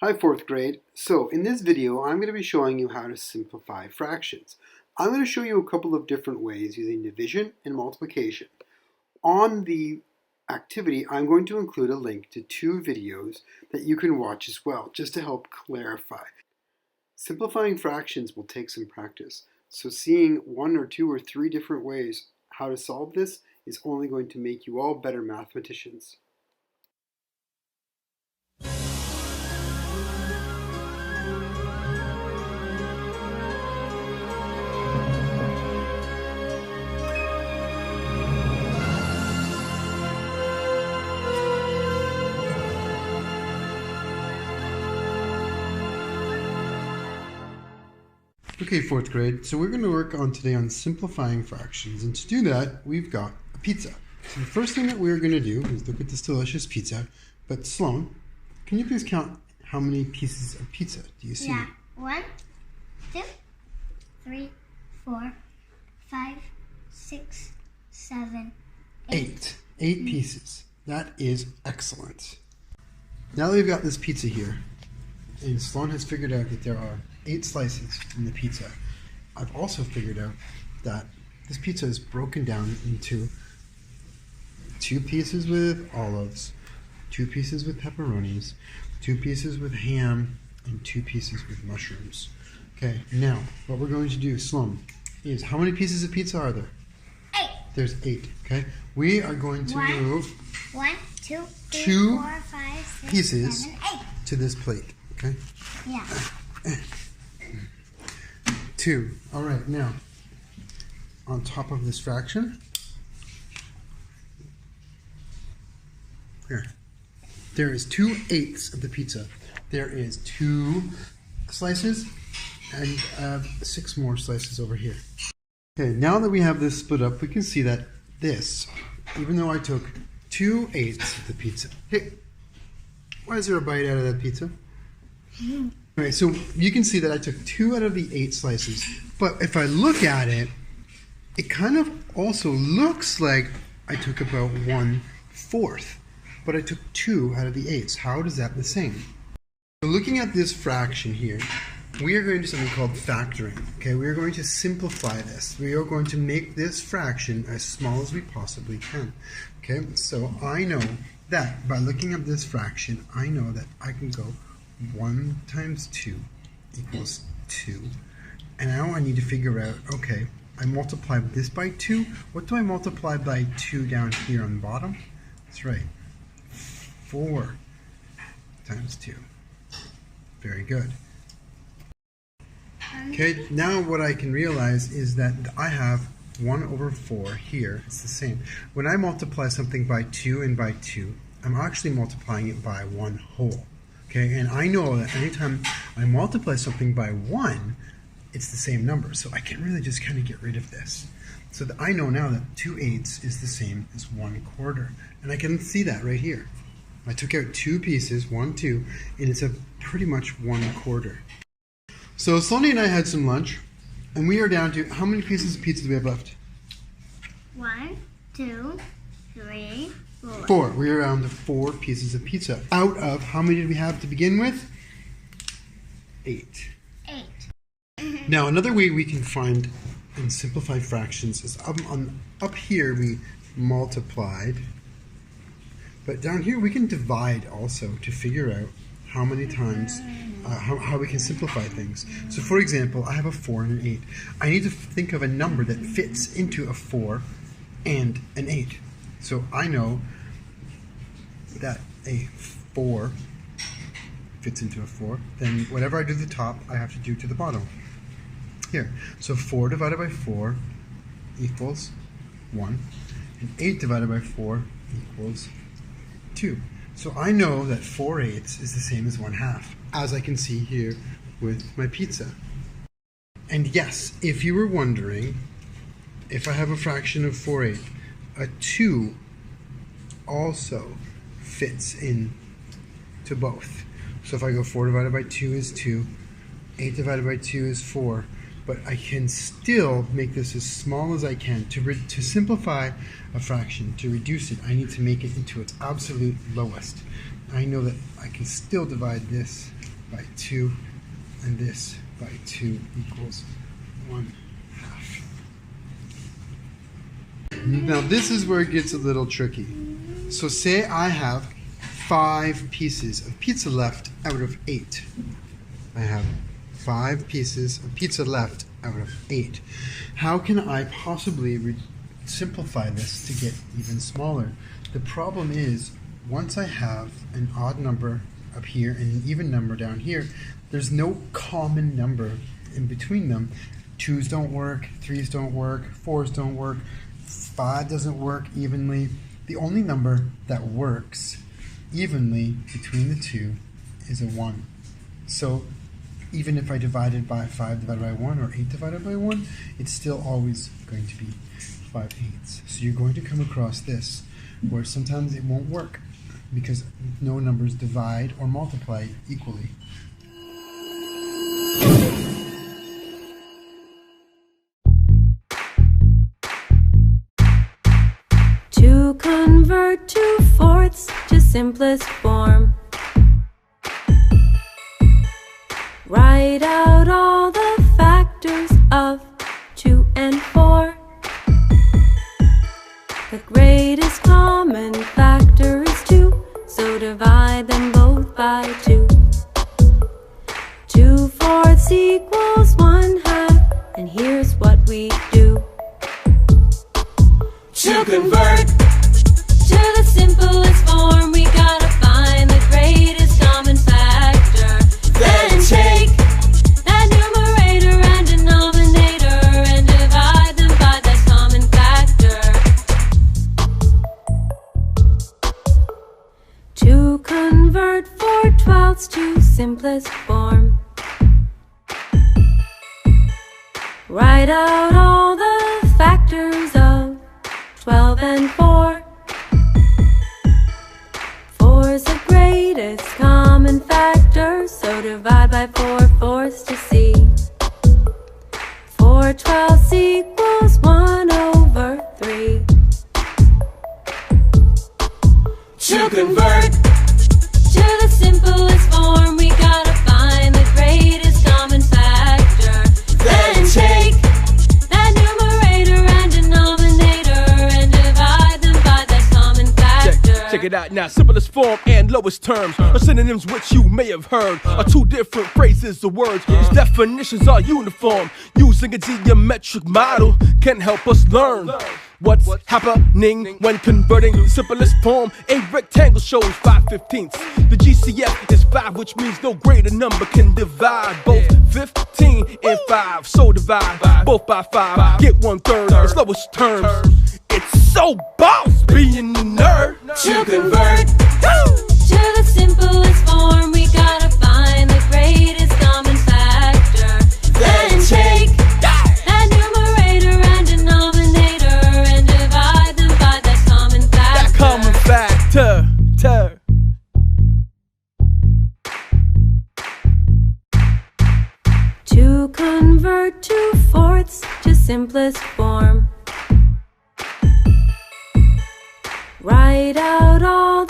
Hi, fourth grade. So in this video, I'm going to be showing you how to simplify fractions. I'm going to show you a couple of different ways using division and multiplication. On the activity, I'm going to include a link to 2 videos that you can watch as well, just to help clarify. Simplifying fractions will take some practice, so seeing 1 or 2 or 3 different ways how to solve this is only going to make you all better mathematicians. Okay, fourth grade, so we're going to work on today on simplifying fractions, and to do that, we've got a pizza. So the first thing that we're going to do is look at this delicious pizza, but Sloan, can you please count how many pieces of pizza do you see? Yeah, 1, 2, 3, 4, 5, 6, 7, 8. 8 pieces. That is excellent. Now that we've got this pizza here, and Sloan has figured out that there are 8 slices in the pizza, I've also figured out that this pizza is broken down into 2 pieces with olives, 2 pieces with pepperonis, 2 pieces with ham, and 2 pieces with mushrooms. Okay, now what we're going to do, Sloan, is how many pieces of pizza are there? 8. There's 8, okay? We are going to move 1, 2, 3, 2 4, 5, 6, pieces 7, 8. to this plate, okay? Yeah. 2. All right, now, on top of this fraction, here, there is 2/8 of the pizza. There is 2 slices and 6 more slices over here. Okay, now that we have this split up, we can see that this, even though I took 2/8 of the pizza, hey, why is there a bite out of that pizza? Okay, so you can see that I took 2 out of the 8 slices, but if I look at it, it kind of also looks like I took about 1/4, but I took 2 out of the 8s. How is that the same? So looking at this fraction here, we are going to do something called factoring. Okay, we are going to simplify this. We are going to make this fraction as small as we possibly can. Okay, so I know that by looking at this fraction, I know that I can go 1 times 2 equals 2. And now I need to figure out, okay, I multiply this by 2. What do I multiply by 2 down here on the bottom? That's right, 4 times 2. Very good. Okay, now what I can realize is that I have 1/4 here. It's the same. When I multiply something by 2 and by 2, I'm actually multiplying it by 1 whole. Okay, and I know that anytime I multiply something by 1, it's the same number. So I can really just kind of get rid of this. So that I know now that 2/8 is the same as 1/4. And I can see that right here. I took out 2 pieces, 1, 2, and it's a pretty much 1/4. So Sonny and I had some lunch, and we are down to, how many pieces of pizza do we have left? 1, 2, 3, 4. 4. We are down to 4 pieces of pizza. Out of, how many did we have to begin with? 8. 8. Now another way we can find and simplify fractions is up here we multiplied, but down here we can divide also to figure out how many times, how we can simplify things. So for example, I have a 4 and an 8. I need to think of a number that fits into a 4 and an 8. So I know that a 4 fits into a 4. Then whatever I do to the top, I have to do to the bottom. Here. So 4 divided by 4 equals 1. And 8 divided by 4 equals 2. So I know that 4/8 is the same as 1/2, as I can see here with my pizza. And yes, if you were wondering, if I have a fraction of 4/8, a 2 also fits in to both. So if I go 4 divided by 2 is 2, 8 divided by 2 is 4, but I can still make this as small as I can. To simplify a fraction, to reduce it, I need to make it into its absolute lowest. I know that I can still divide this by 2, and this by 2 equals 1/2. Now this is where it gets a little tricky. So say I have 5 pieces of pizza left out of 8. I have 5 pieces of pizza left out of 8. How can I possibly simplify this to get even smaller? The problem is, once I have an odd number up here and an even number down here, there's no common number in between them. 2's don't work, 3's don't work, 4's don't work, 5 doesn't work evenly. The only number that works evenly between the two is a 1. So even if I divided by 5 divided by 1 or 8 divided by 1, it's still always going to be 5/8. So you're going to come across this, where sometimes it won't work because no numbers divide or multiply equally. To convert 2/4 to simplest form, write out all the factors of 2 and 4. The greatest common factor is 2, so divide them both by 2. 2/4 equals 1/2, and here's what we do. To convert to the simplest form, we gotta find the greatest common factor. Then take that numerator and denominator and divide them by that common factor. To convert 4/12 to simplest form, write out all the factors of 12 and 4. 4's the greatest common factor, so divide by 4/4 to see. 4/12 equals 1/3. To convert to the simplest form, we gotta find the greatest common factor. Then take that numerator and denominator and divide them by that common factor. Check it out now, simplest form and lowest terms are synonyms which you may have heard, are two different phrases or words. Its definitions are uniform. Using a geometric model can help us learn what's happening when converting the simplest form. A rectangle shows 5/15. The GCF is 5, which means no greater number can divide both 15 and 5. So divide both by 5, get 1/3. Its lowest terms. It's so boss being a nerd. To convert to the simplest form, we gotta find the greatest common factor. Then take that numerator and denominator and divide them by that common factor. That common factor. To convert 2/4 to simplest form, write out all